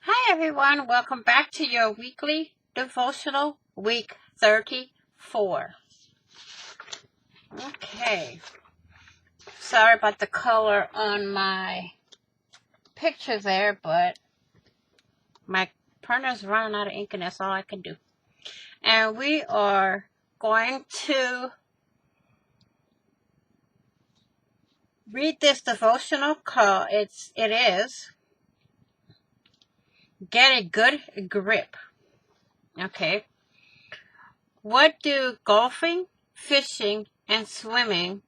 Hi everyone, welcome back to your weekly devotional, week 34. Okay, sorry about the color on my picture there, but my printer's running out of ink and that's all I can do. And we are going to read this devotional called, it is Get a Good Grip. Okay. What do golfing, fishing, and swinging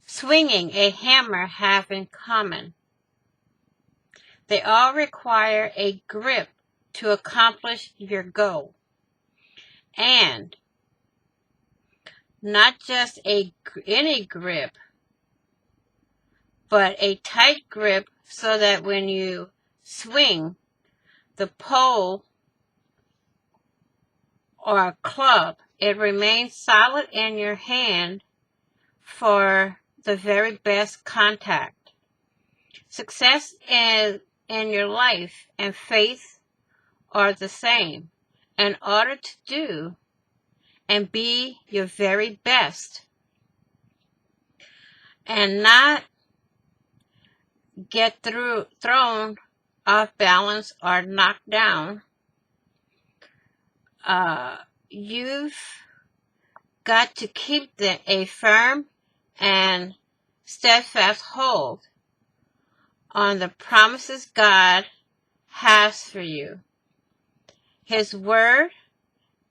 a hammer have in common? They all require a grip to accomplish your goal. And not just any grip, but a tight grip so that when you swing the pole or a club, it remains solid in your hand for the very best contact. Success in your life and faith are the same. In order to do and be your very best and not get thrown off balance or knocked down, you've got to keep a firm and steadfast hold on the promises God has for you. His word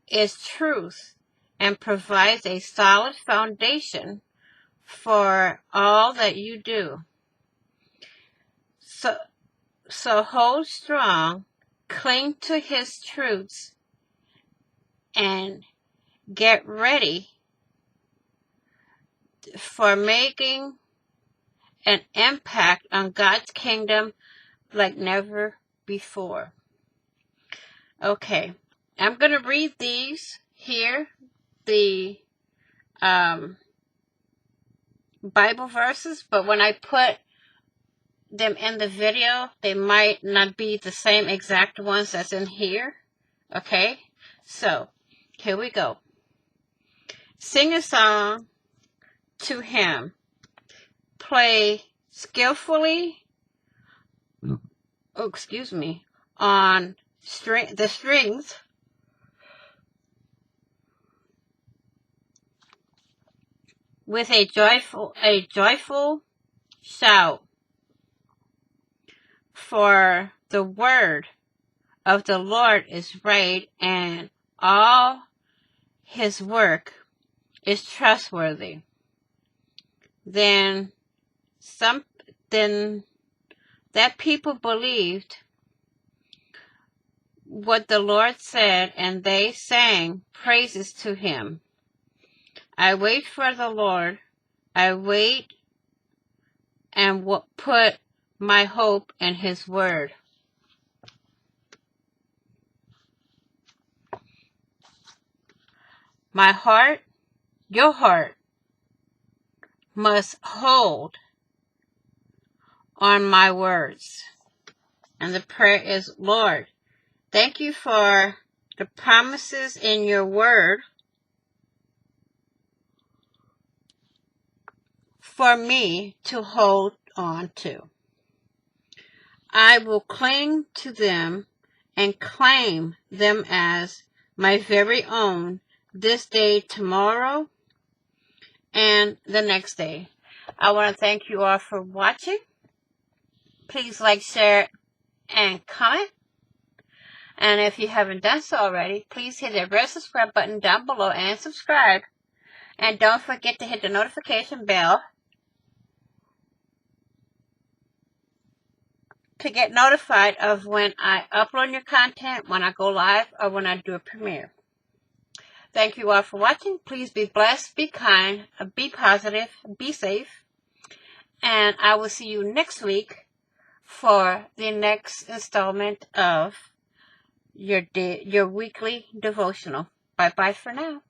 is truth and provides a solid foundation for all that you do. So hold strong, cling to his truths, and get ready for making an impact on God's kingdom like never before. Okay, I'm going to read these here, the Bible verses, but when I put them in the video, they might not be the same exact ones that's in here. Okay, so here we go. Sing a song to him. Play skillfully, on the strings with a joyful shout. For the word of the Lord is right, and all his work is trustworthy. Then that people believed what the Lord said, and they sang praises to him. I wait for the Lord. I wait and put my hope in his word. My heart, your heart, must hold on my words. And the prayer is, Lord, thank you for the promises in your word for me to hold on to. I will cling to them and claim them as my very own this day, tomorrow, and the next day. I want to thank you all for watching. Please like, share, and comment. And if you haven't done so already, please hit the red subscribe button down below and subscribe. And don't forget to hit the notification bell to get notified of when I upload new content, when I go live, or when I do a premiere. Thank you all for watching. Please be blessed, be kind, be positive, be safe. And I will see you next week for the next installment of your weekly devotional. Bye-bye for now.